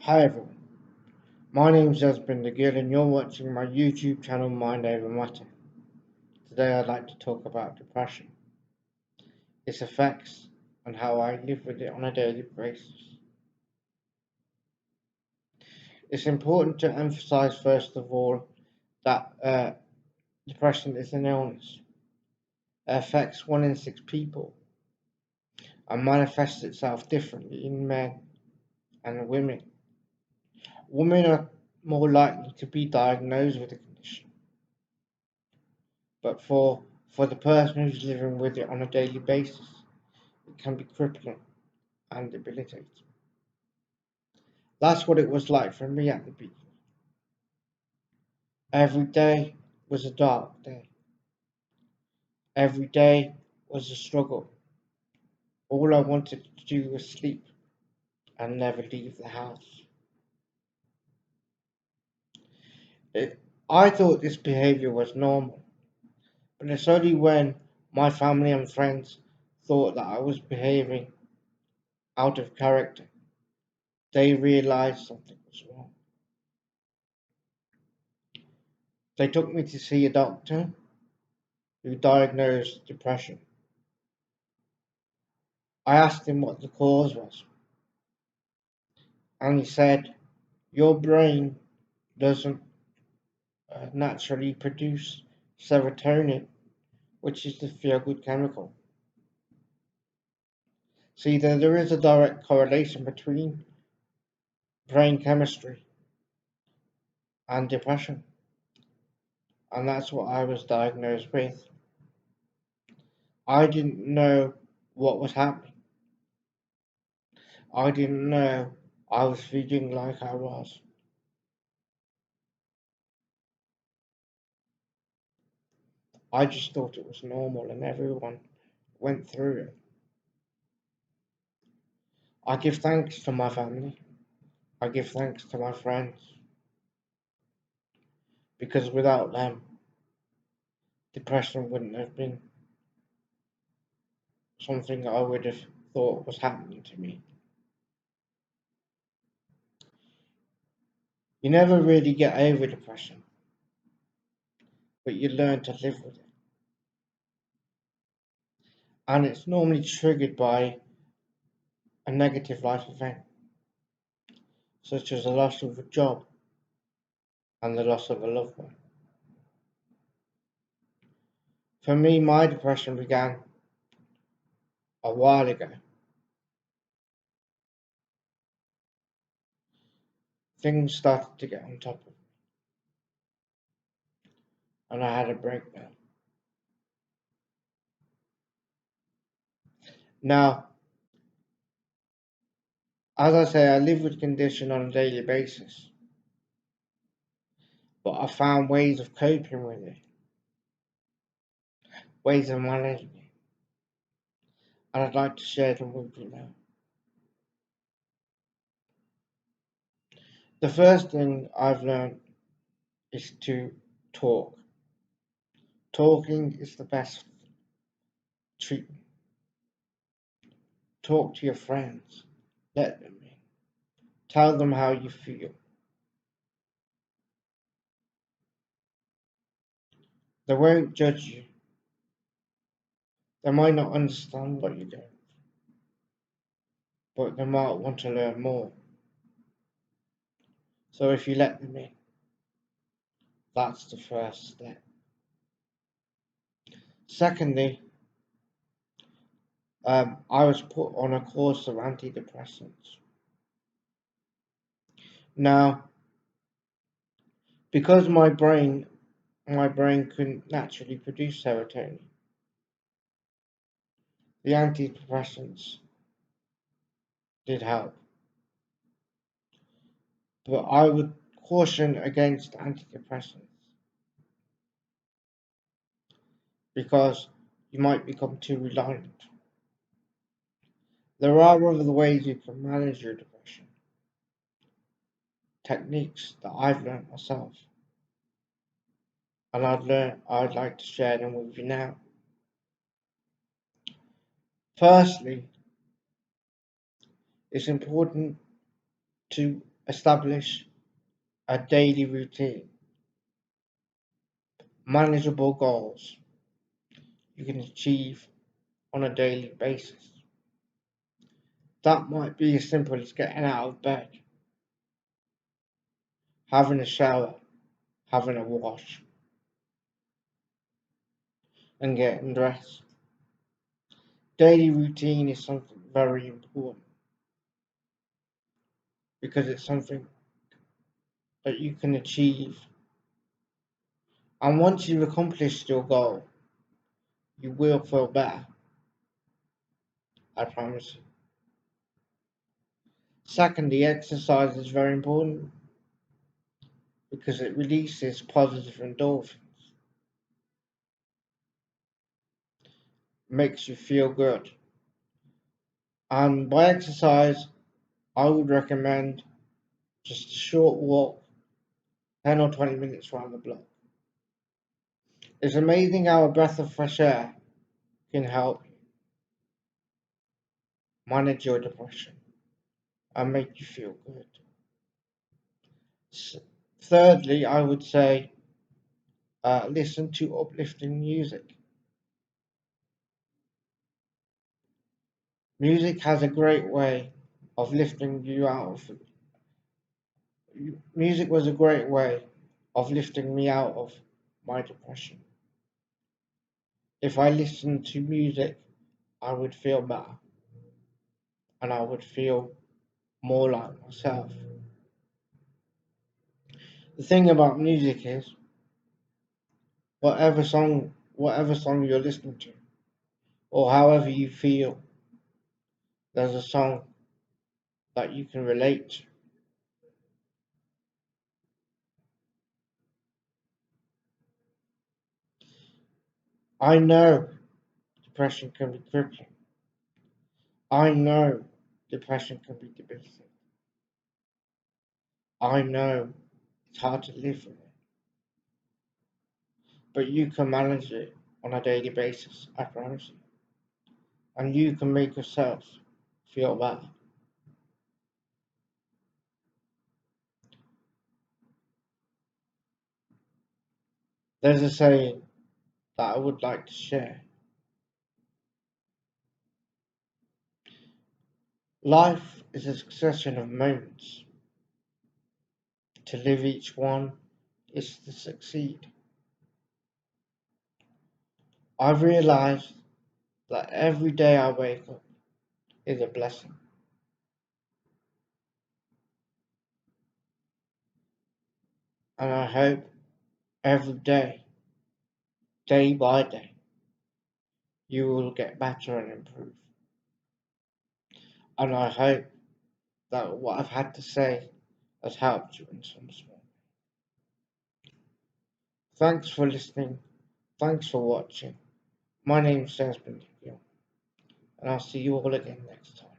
Hi everyone, my name is Jasmine Gill and you're watching my YouTube channel Mind Over Matter. Today I'd like to talk about depression, its effects, and how I live with it on a daily basis. It's important to emphasize first of all that depression is an illness. It affects 1 in 6 people and manifests itself differently in men and women. Women are more likely to be diagnosed with the condition, but for the person who's living with it on a daily basis, it can be crippling and debilitating. That's what it was like for me at the beginning. Every day was a dark day. Every day was a struggle. All I wanted to do was sleep and never leave the house. It, I thought this behavior was normal, but it's only when my family and friends thought that I was behaving out of character they realized something was wrong. They took me to see a doctor who diagnosed depression. I asked him what the cause was, and he said, "Your brain doesn't naturally produce serotonin, which is the feel good chemical. See, there is a direct correlation between brain chemistry and depression, and that's what I was diagnosed with. I didn't know what was happening. I didn't know I was feeling like I was. I just thought it was normal and everyone went through it. I give thanks to my family. I give thanks to my friends because without them, depression wouldn't have been something I would have thought was happening to me. You never really get over depression, but you learn to live with it. And it's normally triggered by a negative life event, such as the loss of a job and the loss of a loved one. For me, my depression began a while ago. Things started to get on top of me, and I had a breakdown. Now, as I say, I live with condition on a daily basis, but I found ways of coping with it, ways of managing it, and I'd like to share them with you now. The first thing I've learned is to talk. Talking is the best treatment. Talk to your friends. Let them in. Tell them how you feel. They won't judge you. They might not understand what you're doing, but they might want to learn more. So if you let them in, that's the first step. Secondly, I was put on a course of antidepressants. Now, because my brain couldn't naturally produce serotonin, the antidepressants did help. But I would caution against antidepressants because you might become too reliant. There are other ways you can manage your depression, techniques that I've learned myself, and I'd like to share them with you now. Firstly, it's important to Establish a daily routine, manageable goals you can achieve on a daily basis. That might be as simple as getting out of bed, having a shower, having a wash, and getting dressed. Daily routine is something very important because it's something that you can achieve. And once you've accomplished your goal, you will feel better. I promise you. Secondly, exercise is very important because it releases positive endorphins, makes you feel good. And by exercise, I would recommend just a short walk, 10 or 20 minutes around the block. It's amazing how a breath of fresh air can help you manage your depression and make you feel good. Thirdly, I would say listen to uplifting music. Music has a great way of lifting you out of. Music was a great way of lifting me out of my depression. If I listened to music, I would feel better and I would feel more like myself. The thing about music is whatever song you're listening to, or however you feel, there's a song that you can relate to. I know depression can be crippling. I know depression can be debilitating. I know it's hard to live with it, but you can manage it on a daily basis, I promise you. And you can make yourself feel better. There's a saying that I would like to share. Life is a succession of moments. To live each one is to succeed. I've realized that every day I wake up is a blessing. And I hope every day, day by day, you will get better and improve. And I hope that what I've had to say has helped you in some small. Thanks for listening. Thanks for watching. My name's Desmond Gill, and I'll see you all again next time.